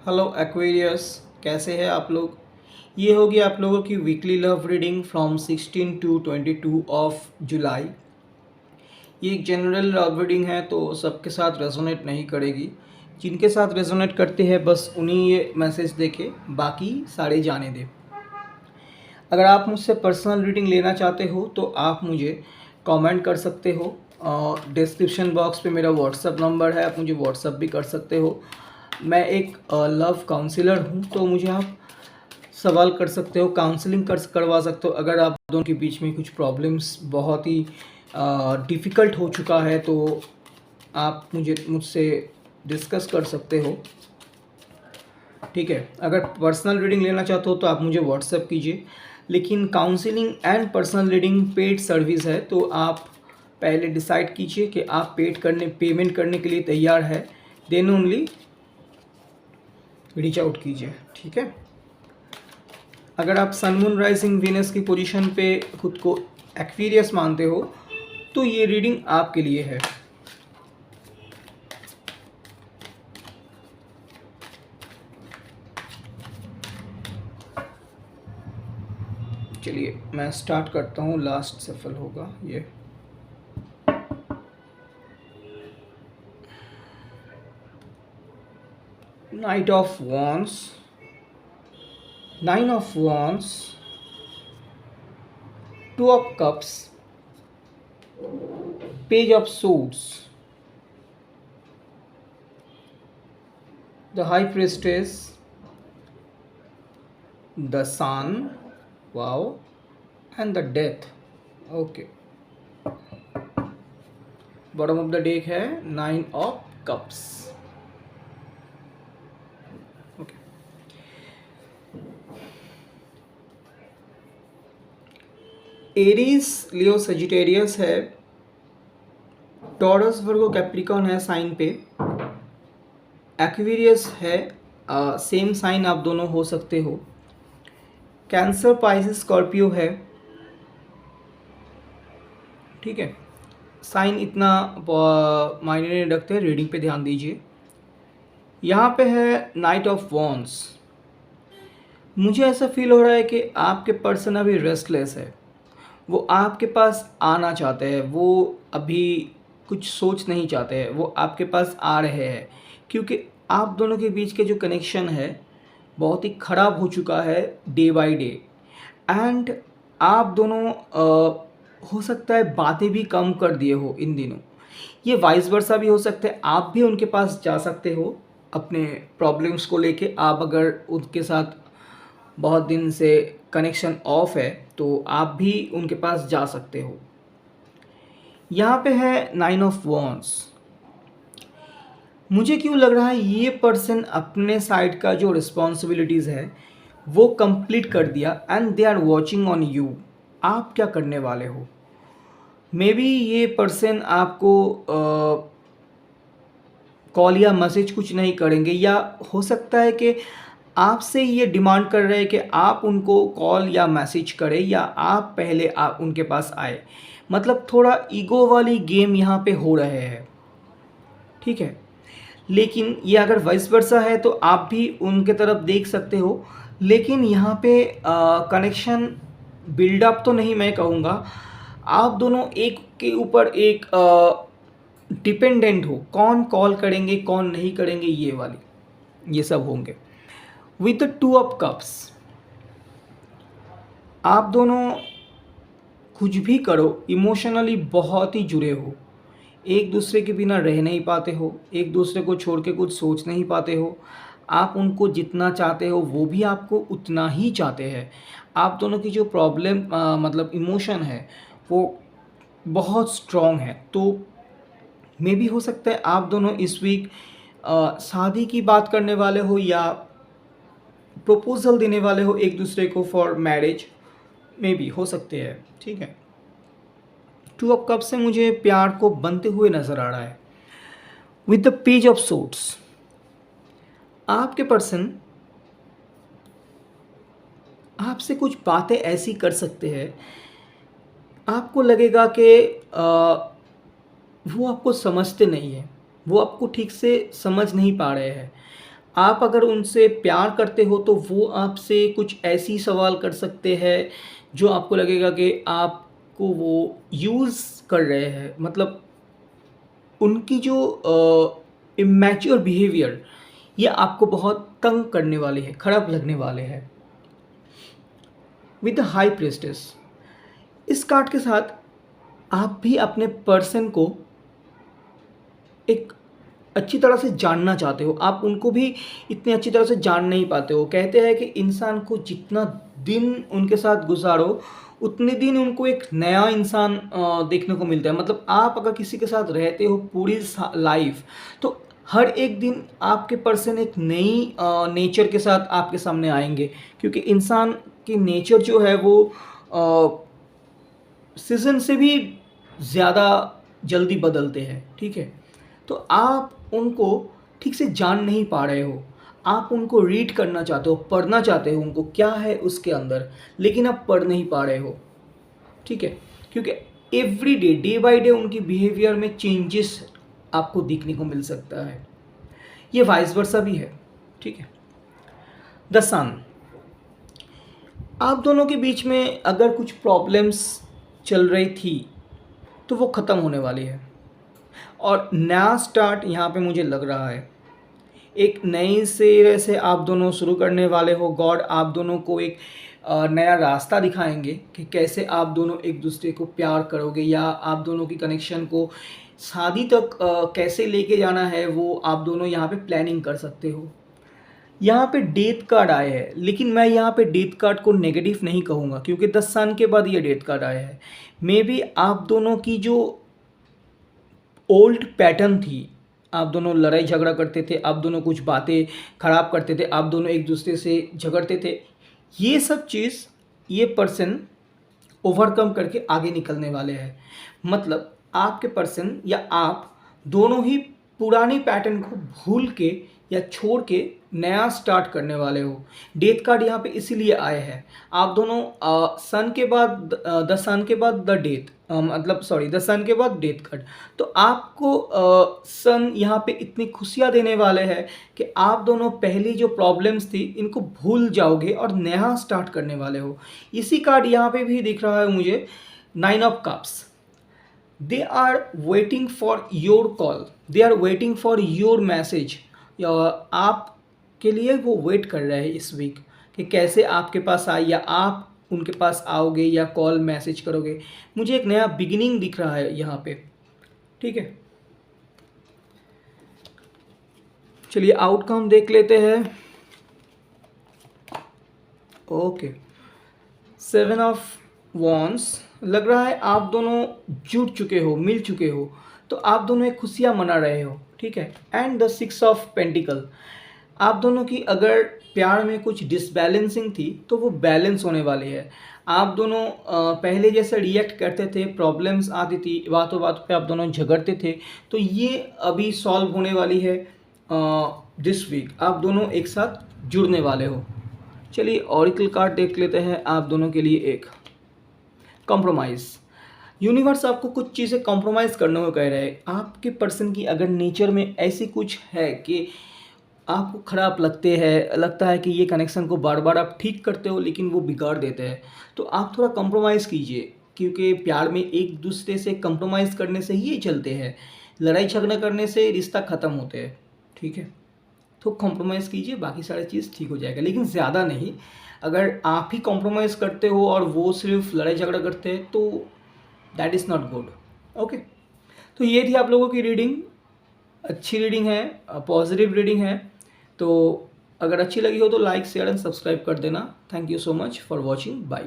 Hello Aquarius, कैसे हैं आप लोग। ये होगी आप लोगों की weekly love reading from 16 to 22 of July. ये एक जनरल लव रीडिंग है तो सबके साथ रेजोनेट नहीं करेगी। जिनके साथ रेजोनेट करते हैं बस उन्हीं ये मैसेज देखे, बाकी सारे जाने दे। अगर आप मुझसे पर्सनल रीडिंग लेना चाहते हो तो आप मुझे कमेंट कर सकते हो। डिस्क्रिप्शन बॉक्स पे मेरा व्हाट्सअप नंबर है, आप मुझे व्हाट्सअप भी कर सकते हो। मैं एक लव काउंसलर हूँ, तो मुझे आप सवाल कर सकते हो, काउंसलिंग करवा सकते हो। अगर आप दोनों के बीच में कुछ प्रॉब्लम्स बहुत ही डिफ़िकल्ट हो चुका है तो आप मुझसे डिस्कस कर सकते हो। ठीक है, अगर पर्सनल रीडिंग लेना चाहते हो तो आप मुझे व्हाट्सएप कीजिए। लेकिन counselling and personal reading paid service है, तो आप पहले डिसाइड कीजिए कि आप पेमेंट करने के लिए तैयार है, देन ओनली रीच आउट कीजिए। ठीक है, अगर आप सन मून राइजिंग वीनस की पोजीशन पे खुद को एक्वेरियस मानते हो तो ये रीडिंग आपके लिए है। चलिए मैं स्टार्ट करता हूँ, लास्ट सफल होगा ये। Knight of wands, nine of wands, two of cups, page of suits, the high priestess, the sun, wow, and the death. Okay, bottom of the deck है nine of cups. Okay, Aries Leo Sagittarius है, Taurus Virgo Capricorn है sign पे, Aquarius है, same sign आप दोनों हो सकते हो। कैंसर पाइसिस स्कॉर्पियो है। ठीक है, साइन इतना मायने नहीं रखते, रीडिंग पे ध्यान दीजिए। यहाँ पे है नाइट ऑफ वॉन्ड्स। मुझे ऐसा फील हो रहा है कि आपके पर्सन अभी रेस्टलेस है, वो आपके पास आना चाहते हैं, वो अभी कुछ सोच नहीं चाहते हैं, वो आपके पास आ रहे हैं क्योंकि आप दोनों के बीच के जो कनेक्शन है बहुत ही ख़राब हो चुका है डे बाय डे। एंड आप दोनों हो सकता है बातें भी कम कर दिए हो इन दिनों। ये वाइस वर्सा भी हो सकता है, आप भी उनके पास जा सकते हो अपने प्रॉब्लम्स को लेके। आप अगर उनके साथ बहुत दिन से कनेक्शन ऑफ है तो आप भी उनके पास जा सकते हो। यहाँ पे है नाइन ऑफ वॉन्ड्स। मुझे क्यों लग रहा है ये पर्सन अपने साइड का जो रिस्पॉन्सिबिलिटीज़ है वो कंप्लीट कर दिया and they are watching on you. आप क्या करने वाले हो? मे बी ये पर्सन आपको कॉल या मैसेज कुछ नहीं करेंगे, या हो सकता है कि आपसे ये डिमांड कर रहे हैं कि आप उनको कॉल या मैसेज करें या आप पहले आप उनके पास आए। मतलब थोड़ा ईगो वाली गेम यहाँ पे हो रहे हैं। ठीक है, लेकिन ये अगर वाइस वर्सा है तो आप भी उनके तरफ देख सकते हो। लेकिन यहाँ पे कनेक्शन बिल्डअप तो नहीं मैं कहूँगा, आप दोनों एक के ऊपर एक डिपेंडेंट हो, कौन कॉल करेंगे कौन नहीं करेंगे ये वाली ये सब होंगे। With the two of cups, आप दोनों कुछ भी करो इमोशनली बहुत ही जुड़े हो, एक दूसरे के बिना रह नहीं पाते हो, एक दूसरे को छोड़ के कुछ सोच नहीं पाते हो। आप उनको जितना चाहते हो वो भी आपको उतना ही चाहते हैं। आप दोनों की जो प्रॉब्लम मतलब इमोशन है वो बहुत स्ट्रॉन्ग है। तो मे भी हो सकता है आप दोनों इस वीक शादी की बात करने वाले हो या प्रपोजल देने वाले हो एक दूसरे को फॉर मैरिज, मे भी हो सकते हैं। ठीक है, टू ऑफ कप से मुझे प्यार को बनते हुए नज़र आ रहा है। With the page of shots, आपके पर्सन आपसे कुछ बातें ऐसी कर सकते हैं, आपको लगेगा कि वो आपको समझते नहीं है, वो आपको ठीक से समझ नहीं पा रहे हैं। आप अगर उनसे प्यार करते हो तो वो आपसे कुछ ऐसी सवाल कर सकते हैं जो आपको लगेगा कि आपको वो यूज़ कर रहे हैं। मतलब उनकी जो इमैच्योर बिहेवियर ये आपको बहुत तंग करने वाले हैं, खराब लगने वाले हैं। विद द हाई प्रेस्टेस, इस कार्ड के साथ आप भी अपने पर्सन को एक अच्छी तरह से जानना चाहते हो। आप उनको भी इतनी अच्छी तरह से जान नहीं पाते हो। कहते हैं कि इंसान को जितना दिन उनके साथ गुजारो उतने दिन उनको एक नया इंसान देखने को मिलता है। मतलब आप अगर किसी के साथ रहते हो पूरी लाइफ, तो हर एक दिन आपके पर्सन एक नई नेचर के साथ आपके सामने आएंगे, क्योंकि इंसान की नेचर जो है वो सीज़न से भी ज़्यादा जल्दी बदलते हैं। ठीक है, तो आप उनको ठीक से जान नहीं पा रहे हो। आप उनको रीड करना चाहते हो, पढ़ना चाहते हो उनको क्या है उसके अंदर, लेकिन आप पढ़ नहीं पा रहे हो। ठीक है, क्योंकि every day, day by day उनकी बिहेवियर में चेंजेस आपको देखने को मिल सकता है। ये वाइस वर्सा भी है। ठीक है, द सन, आप दोनों के बीच में अगर कुछ प्रॉब्लम्स चल रही थी तो वो ख़त्म होने वाली है और नया स्टार्ट यहाँ पे मुझे लग रहा है। एक नई सिरे से आप दोनों शुरू करने वाले हो। गॉड आप दोनों को एक नया रास्ता दिखाएंगे कि कैसे आप दोनों एक दूसरे को प्यार करोगे, या आप दोनों की कनेक्शन को शादी तक कैसे लेके जाना है वो आप दोनों यहाँ पे प्लानिंग कर सकते हो। यहाँ पे डेथ कार्ड आए हैं, लेकिन मैं यहाँ पे डेथ कार्ड को नेगेटिव नहीं कहूँगा, क्योंकि 10 साल के बाद ये डेथ कार्ड आया है। मे बी आप दोनों की जो ओल्ड पैटर्न थी, आप दोनों लड़ाई झगड़ा करते थे, आप दोनों कुछ बातें खराब करते थे, आप दोनों एक दूसरे से झगड़ते थे, ये सब चीज़ ये पर्सन ओवरकम करके आगे निकलने वाले हैं। मतलब आपके पर्सन या आप दोनों ही पुरानी पैटर्न को भूल के या छोड़ के नया स्टार्ट करने वाले हो। डेथ कार्ड यहाँ पे इसीलिए आए हैं। आप दोनों सन के बाद द सन के बाद द डेथ, मतलब सॉरी, द सन के बाद डेथ कार्ड। तो आपको सन यहाँ पे इतनी खुशियाँ देने वाले हैं कि आप दोनों पहली जो प्रॉब्लम्स थी इनको भूल जाओगे और नया स्टार्ट करने वाले हो। इसी कार्ड यहाँ पे भी दिख रहा है मुझे, 9 of cups. They are waiting for your call, they are waiting for your message. आप के लिए वो वेट कर रहे हैं इस वीक कि कैसे आपके पास आए, या आप उनके पास आओगे या कॉल मैसेज करोगे। मुझे एक नया बिगिनिंग दिख रहा है यहाँ पे। ठीक है, चलिए आउटकम देख लेते हैं। ओके, 7 ऑफ वॉन्ड्स, लग रहा है आप दोनों जुट चुके हो, मिल चुके हो, तो आप दोनों एक खुशियाँ मना रहे हो। ठीक है, एंड द 6 ऑफ पेंटिकल, आप दोनों की अगर प्यार में कुछ डिसबैलेंसिंग थी तो वो बैलेंस होने वाली है। आप दोनों पहले जैसे रिएक्ट करते थे, प्रॉब्लम्स आती थी, बातों बातों पे आप दोनों झगड़ते थे, तो ये अभी सॉल्व होने वाली है। दिस वीक आप दोनों एक साथ जुड़ने वाले हो। चलिए ऑरिकल कार्ड देख लेते हैं आप दोनों के लिए। एक कॉम्प्रोमाइज़, यूनिवर्स आपको कुछ चीज़ें कॉम्प्रोमाइज़ करने को कह रहे हैं। आपके पर्सन की अगर नेचर में ऐसी कुछ है कि आपको ख़राब लगता है कि ये कनेक्शन को बार बार आप ठीक करते हो लेकिन वो बिगाड़ देते हैं, तो आप थोड़ा कंप्रोमाइज़ कीजिए, क्योंकि प्यार में एक दूसरे से कंप्रोमाइज़ करने से ही ये चलते हैं। लड़ाई झगड़ा करने से रिश्ता ख़त्म होते हैं। ठीक है, तो कॉम्प्रोमाइज़ कीजिए, बाकी सारी चीज़ ठीक हो जाएगा, लेकिन ज़्यादा नहीं। अगर आप ही कॉम्प्रोमाइज़ करते हो और वो सिर्फ लड़ाई झगड़ा करते हैं तो that is not good. Okay, तो ये थी आप लोगों की रीडिंग। अच्छी रीडिंग है, पॉजिटिव रीडिंग है। तो अगर अच्छी लगी हो तो लाइक, शेयर एंड सब्सक्राइब कर देना। Thank you so much for watching, bye.